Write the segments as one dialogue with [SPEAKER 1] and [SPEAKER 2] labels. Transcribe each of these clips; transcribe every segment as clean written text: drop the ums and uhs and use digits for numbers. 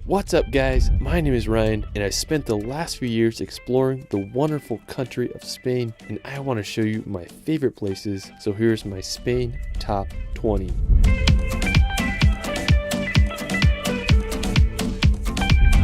[SPEAKER 1] What's up guys, my name is Ryan and I spent the last few years exploring the wonderful country of Spain and I want to show you my favorite places, so here's my Spain top 20.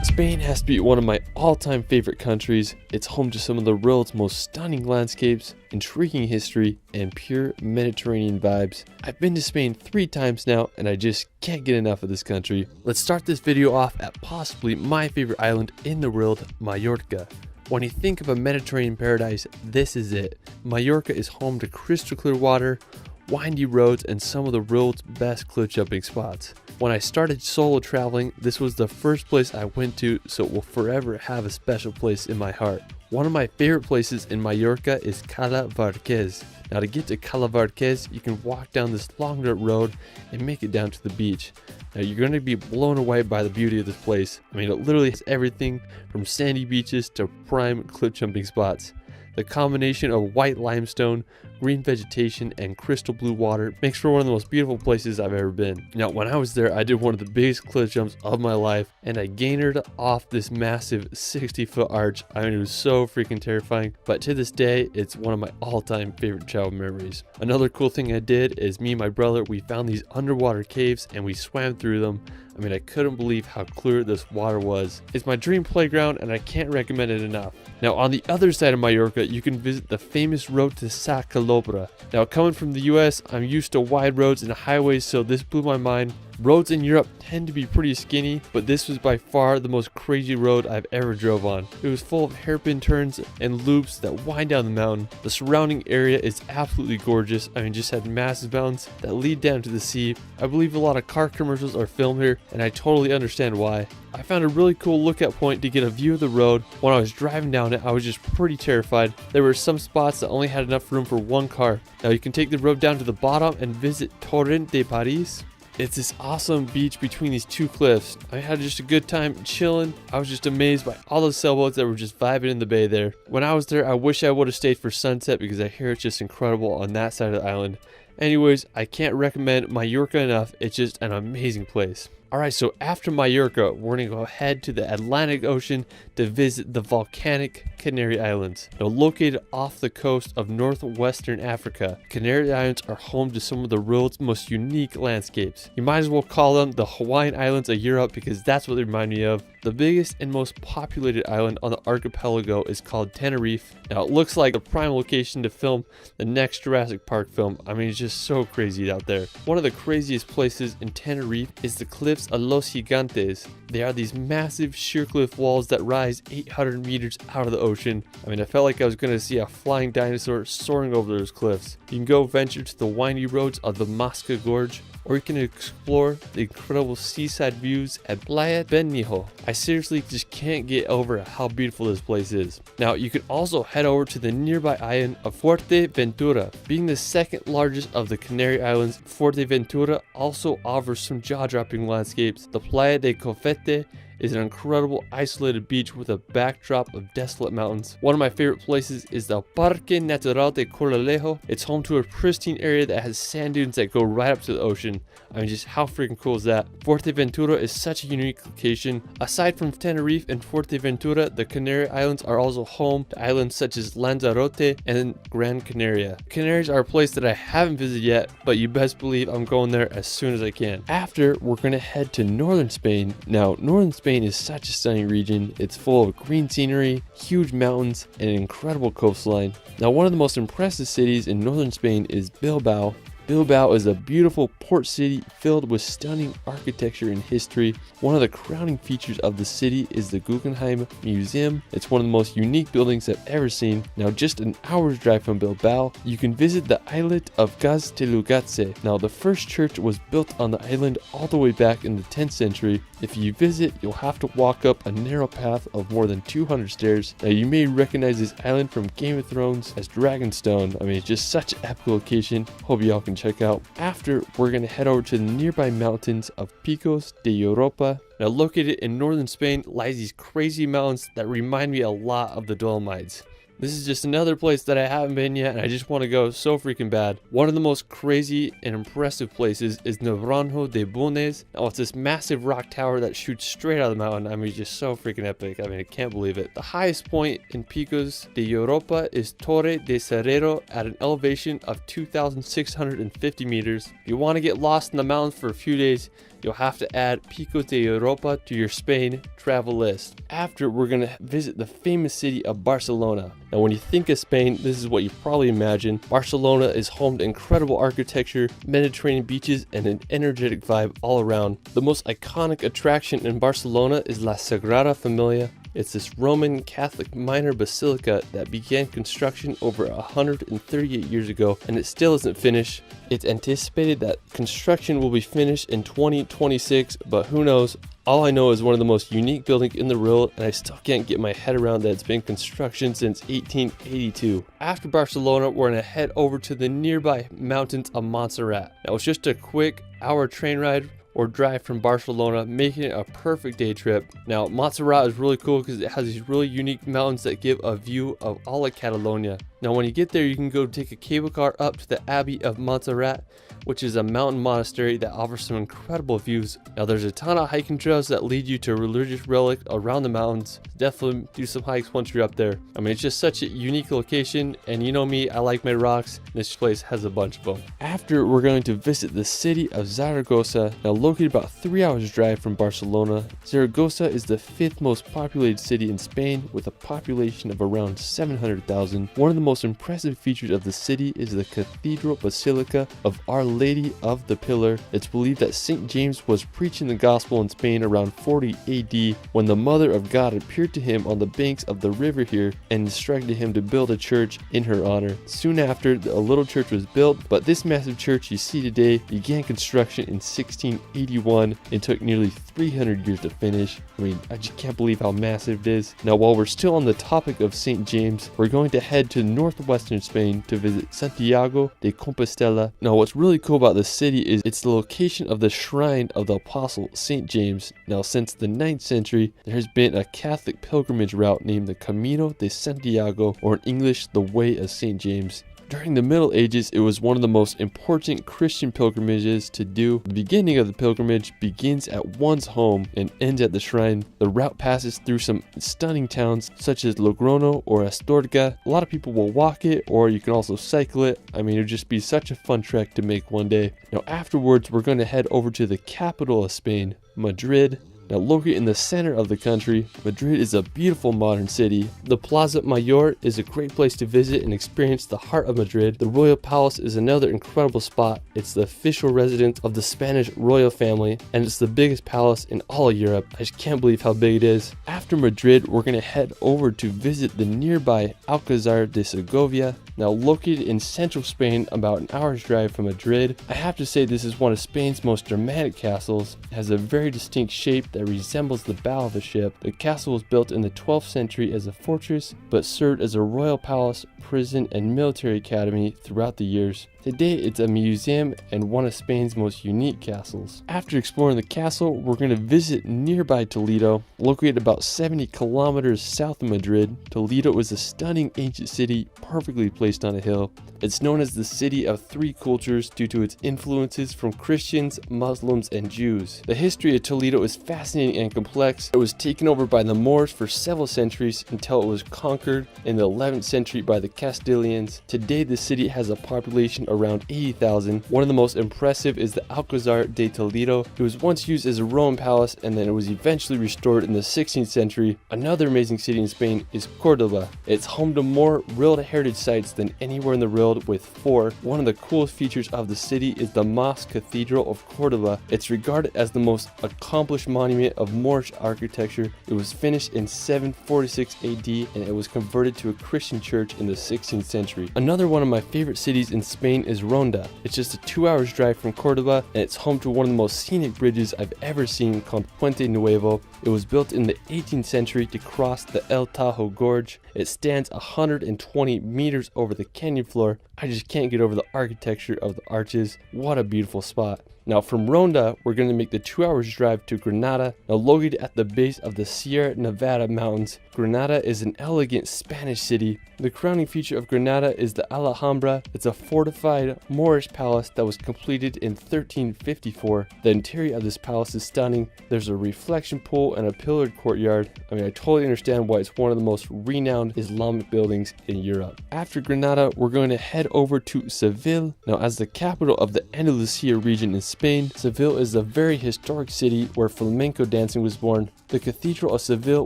[SPEAKER 1] Spain has to be one of my all-time favorite countries. It's home to some of the world's most stunning landscapes, intriguing history, and pure Mediterranean vibes. I've been to Spain 3 times now and I just can't get enough of this country. Let's start this video off at possibly my favorite island in the world, Mallorca. When you think of a Mediterranean paradise, this is it. Mallorca is home to crystal clear water, windy roads, and some of the world's best cliff jumping spots. When I started solo traveling, this was the first place I went to, so it will forever have a special place in my heart. One of my favorite places in Mallorca is Cala Varquez. Now to get to Cala Varquez, you can walk down this long dirt road and make it down to the beach. Now you're going to be blown away by the beauty of this place. I mean, it literally has everything from sandy beaches to prime cliff jumping spots. The combination of white limestone, green vegetation, and crystal blue water makes for one of the most beautiful places I've ever been. Now, when I was there, I did one of the biggest cliff jumps of my life, and I gained off this massive 60-foot arch. I mean, it was so freaking terrifying, but to this day, it's one of my all-time favorite travel memories. Another cool thing I did is me and my brother, we found these underwater caves, and we swam through them. I mean, I couldn't believe how clear this water was. It's my dream playground and I can't recommend it enough. Now, on the other side of Mallorca, you can visit the famous road to Sa Calobra. Now, coming from the US, I'm used to wide roads and highways, so this blew my mind. Roads in Europe tend to be pretty skinny, but this was by far the most crazy road I've ever drove on. It was full of hairpin turns and loops that wind down the mountain. The surrounding area is absolutely gorgeous. I mean, just had massive mountains that lead down to the sea. I believe a lot of car commercials are filmed here, and I totally understand why. I found a really cool lookout point to get a view of the road. When I was driving down it, I was just pretty terrified. There were some spots that only had enough room for one car. Now you can take the road down to the bottom and visit Torrent de Paris. It's this awesome beach between these two cliffs. I had just a good time chilling. I was just amazed by all the sailboats that were just vibing in the bay there. When I was there, I wish I would have stayed for sunset because I hear it's just incredible on that side of the island. Anyways, I can't recommend Mallorca enough. It's just an amazing place. Alright, so after Mallorca, we're going to go head to the Atlantic Ocean to visit the volcanic Canary Islands. Now, located off the coast of northwestern Africa, Canary Islands are home to some of the world's most unique landscapes. You might as well call them the Hawaiian Islands of Europe because that's what they remind me of. The biggest and most populated island on the archipelago is called Tenerife. Now, it looks like a prime location to film the next Jurassic Park film. I mean, it's just so crazy out there. One of the craziest places in Tenerife is the cliffs of Los Gigantes. They are these massive sheer cliff walls that rise 800 meters out of the ocean. I mean, I felt like I was going to see a flying dinosaur soaring over those cliffs. You can go venture to the windy roads of the Masca Gorge, or you can explore the incredible seaside views at Playa Benmijo. I seriously just can't get over how beautiful this place is. Now, you can also head over to the nearby island of Fuerteventura. Being the second largest of the Canary Islands, Fuerteventura also offers some jaw-dropping landscapes. The Playa de Cofete is an incredible isolated beach with a backdrop of desolate mountains. One of my favorite places is the Parque Natural de Corralejo. It's home to a pristine area that has sand dunes that go right up to the ocean. I mean, just how freaking cool is that? Fuerteventura is such a unique location. Aside from Tenerife and Fuerteventura, the Canary Islands are also home to islands such as Lanzarote and Gran Canaria. Canaries are a place that I haven't visited yet, but you best believe I'm going there as soon as I can. After, we're going to head to northern Spain. Now, northern Spain is such a stunning region. It's full of green scenery, huge mountains, and an incredible coastline. Now, one of the most impressive cities in northern Spain is Bilbao. Bilbao is a beautiful port city filled with stunning architecture and history. One of the crowning features of the city is the Guggenheim Museum. It's one of the most unique buildings I've ever seen. Now, just an hour's drive from Bilbao, you can visit the islet of Gaztelugatxe. Now, the first church was built on the island all the way back in the 10th century. If you visit, you'll have to walk up a narrow path of more than 200 stairs. Now, you may recognize this island from Game of Thrones as Dragonstone. I mean, it's just such an epic location. Hope y'all can check out. After, we're going to head over to the nearby mountains of Picos de Europa. Now, located in northern Spain lies these crazy mountains that remind me a lot of the Dolomites. This is just another place that I haven't been yet and I just want to go so freaking bad. One of the most crazy and impressive places is Naranjo de Bulnes. Now it's this massive rock tower that shoots straight out of the mountain. I mean, just so freaking epic. I mean, I can't believe it. The highest point in Picos de Europa is Torre de Serrero at an elevation of 2,650 meters. If you want to get lost in the mountains for a few days, you'll have to add Picos de Europa to your Spain travel list. After, we're going to visit the famous city of Barcelona. Now, when you think of Spain, this is what you probably imagine. Barcelona is home to incredible architecture, Mediterranean beaches, and an energetic vibe all around. The most iconic attraction in Barcelona is La Sagrada Familia. It's this Roman Catholic minor basilica that began construction over 138 years ago, and it still isn't finished. It's anticipated that construction will be finished in 2026, but who knows? All I know is one of the most unique buildings in the world, and I still can't get my head around that it's been construction since 1882. After Barcelona, we're gonna head over to the nearby mountains of Montserrat. Now, it's just a quick hour train ride or drive from Barcelona, making it a perfect day trip. Now, Montserrat is really cool because it has these really unique mountains that give a view of all of Catalonia. Now, when you get there, you can go take a cable car up to the Abbey of Montserrat, which is a mountain monastery that offers some incredible views. Now, there's a ton of hiking trails that lead you to a religious relic around the mountains. Definitely do some hikes once you're up there. I mean, it's just such a unique location, and you know me, I like my rocks. This place has a bunch of them. After, we're going to visit the city of Zaragoza. Now, located about 3 hours drive from Barcelona, Zaragoza is the 5th most populated city in Spain with a population of around 700,000. One of the most impressive features of the city is the Cathedral Basilica of Our Lady of the Pillar. It's believed that St. James was preaching the gospel in Spain around 40 AD when the Mother of God appeared to him on the banks of the river here and instructed him to build a church in her honor. Soon after, a little church was built, but this massive church you see today began construction in 1681 and took nearly 300 years to finish. I mean, I just can't believe how massive it is. Now, while we're still on the topic of St. James, we're going to head to northwestern Spain to visit Santiago de Compostela. Now, what's really cool about this city is it's the location of the shrine of the apostle St. James. Now, since the 9th century, there has been a Catholic pilgrimage route named the Camino de Santiago, or in English, the Way of St. James. During the Middle Ages, it was one of the most important Christian pilgrimages to do. The beginning of the pilgrimage begins at one's home and ends at the shrine. The route passes through some stunning towns such as Logrono or Astorga. A lot of people will walk it, or you can also cycle it. I mean, it would just be such a fun trek to make one day. Now, afterwards, we're going to head over to the capital of Spain, Madrid. Now, located in the center of the country, Madrid is a beautiful modern city. The Plaza Mayor is a great place to visit and experience the heart of Madrid. The Royal Palace is another incredible spot. It's the official residence of the Spanish royal family, and it's the biggest palace in all of Europe. I just can't believe how big it is. After Madrid, we're going to head over to visit the nearby Alcázar de Segovia. Now, located in central Spain, about an hour's drive from Madrid, I have to say this is one of Spain's most dramatic castles. It has a very distinct shape that resembles the bow of a ship. The castle was built in the 12th century as a fortress, but served as a royal palace, prison, and military academy throughout the years. Today, it's a museum and one of Spain's most unique castles. After exploring the castle, we're going to visit nearby Toledo. Located about 70 kilometers south of Madrid, Toledo is a stunning ancient city perfectly placed on a hill. It's known as the city of three cultures due to its influences from Christians, Muslims, and Jews. The history of Toledo is fascinating and complex. It was taken over by the Moors for several centuries until it was conquered in the 11th century by the Castilians. Today, the city has a population around 80,000. One of the most impressive is the Alcázar de Toledo. It was once used as a Roman palace, and then it was eventually restored in the 16th century. Another amazing city in Spain is Cordoba. It's home to more World Heritage sites than anywhere in the world, with 4. One of the coolest features of the city is the Mosque Cathedral of Cordoba. It's regarded as the most accomplished monument of Moorish architecture. It was finished in 746 AD, and it was converted to a Christian church in the 16th century. Another one of my favorite cities in Spain is Ronda. It's just a 2 hours drive from Cordoba, and it's home to one of the most scenic bridges I've ever seen, called Puente Nuevo. It was built in the 18th century to cross the El Tajo Gorge. It stands 120 meters over the canyon floor. I just can't get over the architecture of the arches. What a beautiful spot. Now from Ronda, we're going to make the 2 hours drive to Granada. Now located at the base of the Sierra Nevada mountains, Granada is an elegant Spanish city. The crowning feature of Granada is the Alhambra. It's a fortified Moorish palace that was completed in 1354. The interior of this palace is stunning. There's a reflection pool and a pillared courtyard. I totally understand why it's one of the most renowned Islamic buildings in Europe. After Granada, we're going to head over to Seville. Now, as the capital of the Andalusia region in Spain, Seville is a very historic city where flamenco dancing was born. The Cathedral of Seville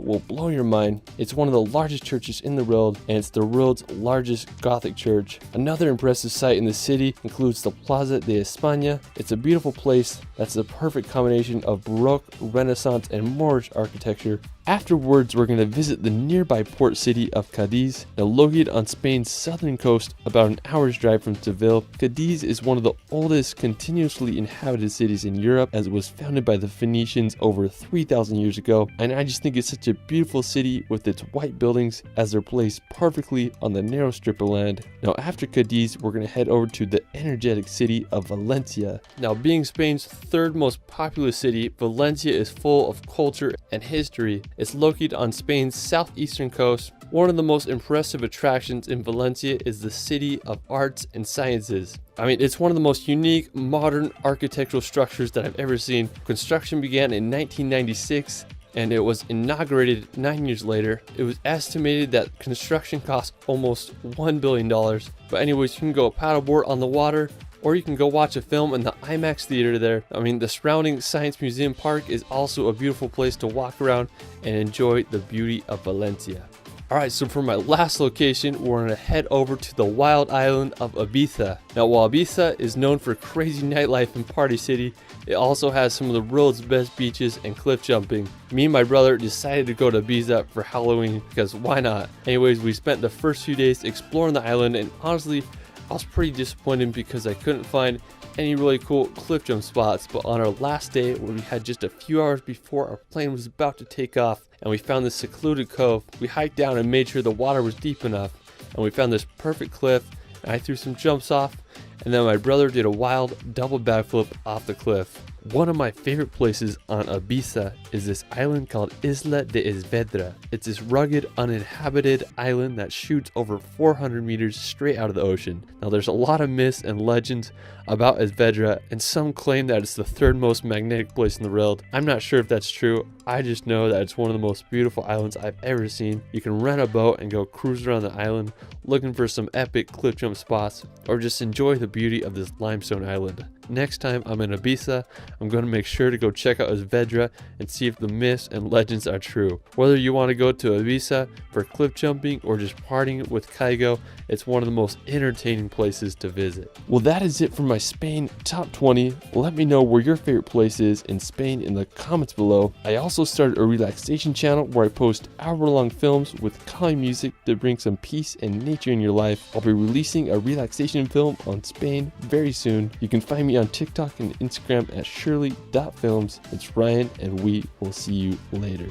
[SPEAKER 1] will blow your mind. It's one of the largest churches in the world, and it's the world's largest Gothic church. Another impressive site in the city includes the Plaza de España. It's a beautiful place that's the perfect combination of Baroque, Renaissance, and Moorish architecture. Afterwards, we're going to visit the nearby port city of Cadiz. Now located on Spain's southern coast, about an hour's drive from Seville, Cadiz is one of the oldest continuously inhabited cities in Europe, as it was founded by the Phoenicians over 3,000 years ago. And I just think it's such a beautiful city with its white buildings as they're placed perfectly on the narrow strip of land. Now after Cadiz, we're going to head over to the energetic city of Valencia. Now being Spain's third most populous city, Valencia is full of culture and history. It's located on Spain's southeastern coast. One of the most impressive attractions in Valencia is the City of Arts and Sciences. It's one of the most unique modern architectural structures that I've ever seen. Construction began in 1996 and it was inaugurated 9 years later. It was estimated that construction cost almost $1 billion. But anyways, you can go paddleboard on the water, or you can go watch a film in the IMAX theater there. The surrounding Science Museum Park is also a beautiful place to walk around and enjoy the beauty of Valencia. Alright, so for my last location, we're gonna head over to the wild island of Ibiza. Now, while Ibiza is known for crazy nightlife and party city, it also has some of the world's best beaches and cliff jumping. Me and my brother decided to go to Ibiza for Halloween because why not? Anyways, we spent the first few days exploring the island, and honestly, I was pretty disappointed because I couldn't find any really cool cliff jump spots. But on our last day, when we had just a few hours before our plane was about to take off, and we found this secluded cove, we hiked down and made sure the water was deep enough, and we found this perfect cliff, and I threw some jumps off, and then my brother did a wild double backflip off the cliff. One of my favorite places on Ibiza is this island called Isla de Esvedra. It's this rugged, uninhabited island that shoots over 400 meters straight out of the ocean. Now there's a lot of myths and legends about Esvedra, and some claim that it's the third most magnetic place in the world. I'm not sure if that's true. I just know that it's one of the most beautiful islands I've ever seen. You can rent a boat and go cruise around the island looking for some epic cliff jump spots, or just enjoy the beauty of this limestone island. Next time I'm in Ibiza, I'm going to make sure to go check out Esvedra and see if the myths and legends are true. Whether you want to go to Ibiza for cliff jumping or just partying with Kygo, it's one of the most entertaining places to visit. Well, that is it for my Spain top 20. Let me know where your favorite place is in Spain in the comments below. I also started a relaxation channel where I post hour-long films with calming music to bring some peace and nature in your life. I'll be releasing a relaxation film on Spain very soon. You can find me on TikTok and Instagram at shirley.films. It's Ryan, and we will see you later.